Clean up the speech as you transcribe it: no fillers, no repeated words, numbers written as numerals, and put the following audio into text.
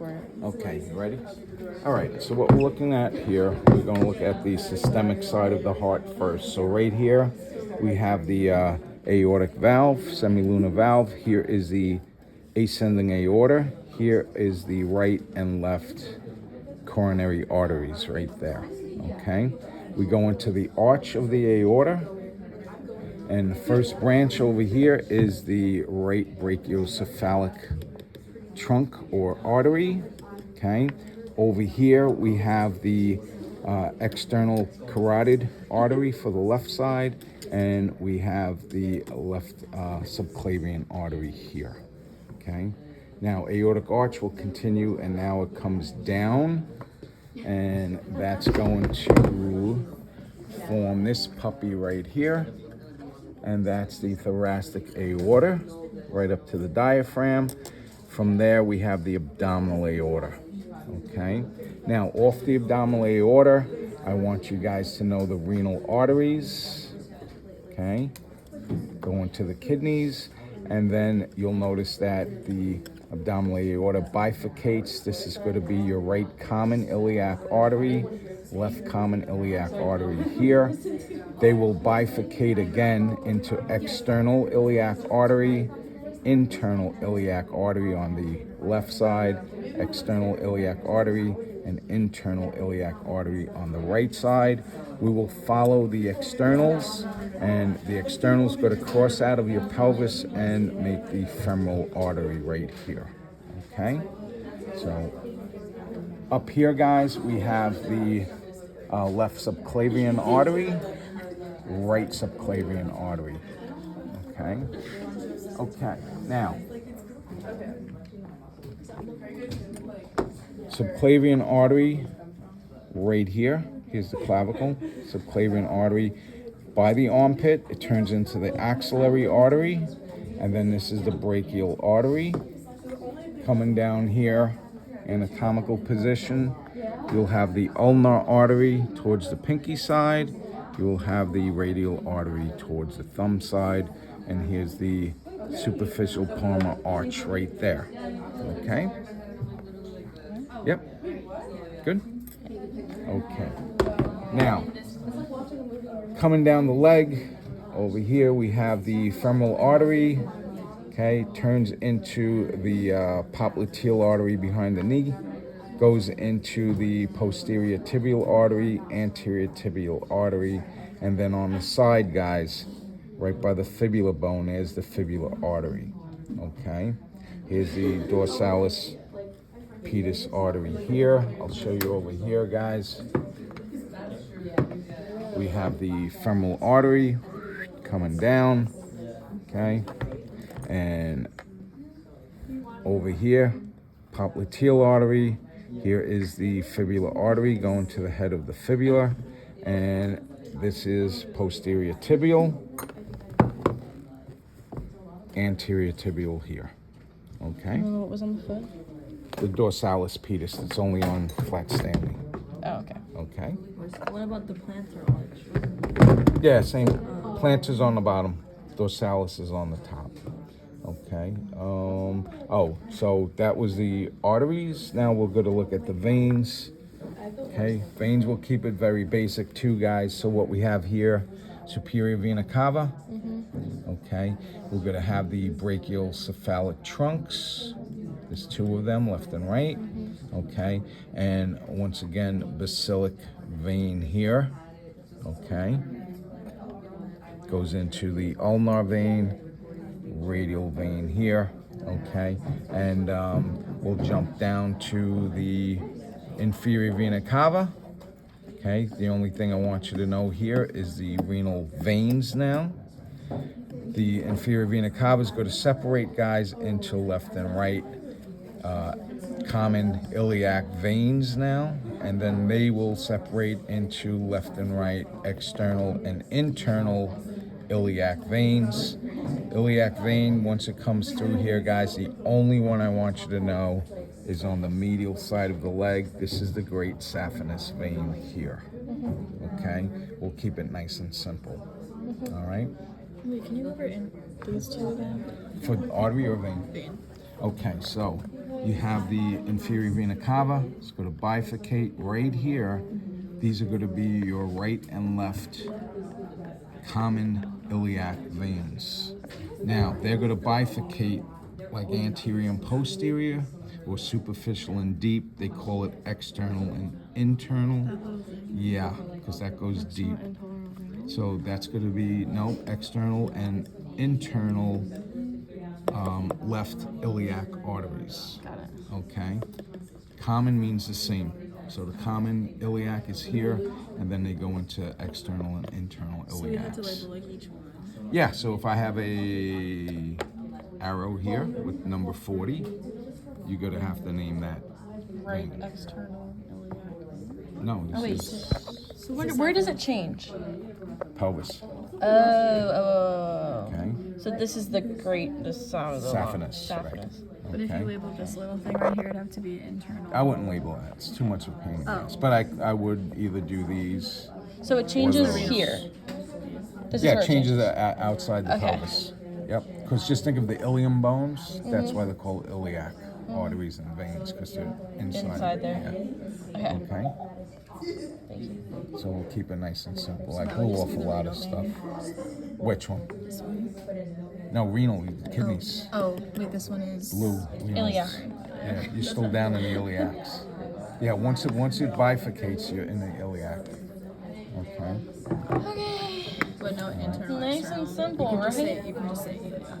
Okay, you ready? All right, so what we're looking at here, we're going to look at the systemic side of the heart first. So right here, we have the aortic valve, semilunar valve. Here is the ascending aorta. Here is the right and left coronary arteries right there, okay? We go into the arch of the aorta, and the first branch over here is the right brachiocephalic trunk or artery, okay? Over here we have the external carotid artery for the left side, and we have the left subclavian artery here, okay? Now aortic arch will continue, and now it comes down, and that's going to form this puppy right here, and that's the thoracic aorta right up to the diaphragm. From there, we have the abdominal aorta, okay? Now, off the abdominal aorta, I want you guys to know the renal arteries, okay? Go into the kidneys, and then you'll notice that the abdominal aorta bifurcates. This is going to be your right common iliac artery, left common iliac artery here. They will bifurcate again into external iliac artery, internal iliac artery on the left side, external iliac artery, and internal iliac artery on the right side. We will follow the externals, and the externals go to cross out of your pelvis and make the femoral artery right here, okay? So up here, guys, we have the left subclavian artery, right subclavian artery, okay? Okay, now, subclavian artery right here. Here's the clavicle, subclavian artery. By the armpit, it turns into the axillary artery, and then this is the brachial artery. Coming down here, anatomical position, you'll have the ulnar artery towards the pinky side. You'll have the radial artery towards the thumb side, and here's the superficial palmar arch right there, okay? Yep, good? Okay, now, coming down the leg, over here we have the femoral artery, okay? Turns into the popliteal artery behind the knee, goes into the posterior tibial artery, anterior tibial artery, and then on the side, guys, right by the fibula bone is the fibular artery, okay? Here's the dorsalis pedis artery here. I'll show you over here, guys. We have the femoral artery coming down, okay? And over here, popliteal artery. Here is the fibular artery going to the head of the fibula, and this is posterior tibial, anterior tibial here, okay? What was on the foot? The dorsalis pedis, it's only on flat standing, Oh, okay. okay? What about the plantar arch? Yeah, same, plantar's on the bottom, dorsalis is on the top, okay? So that was the arteries. Now we're going to look at the veins, okay? Veins will keep it very basic too, guys. So what we have here, superior vena cava, okay? We're going to have the brachiocephalic trunks. There's two of them, left and right, okay? And once again, basilic vein here, okay? Goes into the ulnar vein, radial vein here, okay? And we'll jump down to the inferior vena cava, okay? The only thing I want you to know here is the renal veins now. The inferior vena cava is going to separate, guys, into left and right common iliac veins now, and then they will separate into left and right external and internal iliac veins. Iliac vein, once it comes through here, guys, the only one I want you to know is on the medial side of the leg. This is the great saphenous vein here, okay? We'll keep it nice and simple, all right? Wait, can you go over in these two again? For artery or vein? Vein. Okay, so You have the inferior vena cava. It's going to bifurcate right here. These are going to be your right and left common iliac veins. Now, they're going to bifurcate like anterior and posterior, or superficial and deep. They call it external and internal. Yeah, because that goes deep. So that's going to be, no, external and internal left iliac arteries. Got it. Okay? Common means the same. So the common iliac is here, and then they go into external and internal iliacs. So we have to label like each one. Yeah, so if I have a arrow here with number 40, you're gonna have to name that. Right vein. external iliac. No, this Oh, wait. is So Where does it change? pelvis. Oh. Okay. So this is the sound of the Saphenous, right. Saphenous. But if you Okay. label this little thing right here, it'd have to be internal. I wouldn't label that. It's too much of a pain in the ass. But I would either do these. So it changes those. here. This is Yeah, where it changes outside the Okay. pelvis. Yep. Because just think of the ilium bones. That's why they're called iliac arteries and veins, because they're inside. Inside there. Yeah. Okay. Okay. Thank you. So we'll keep it nice and simple. I blew off a lot of stuff. Which one? No, renal, kidneys. Oh, wait, this one is Blue. Renal. Iliac. Yeah, you're still down in the iliacs. Yeah, once it bifurcates, you're in the iliac. Okay. Okay. But no internal. Nice external. and simple, You can just right? say, you can just say iliac.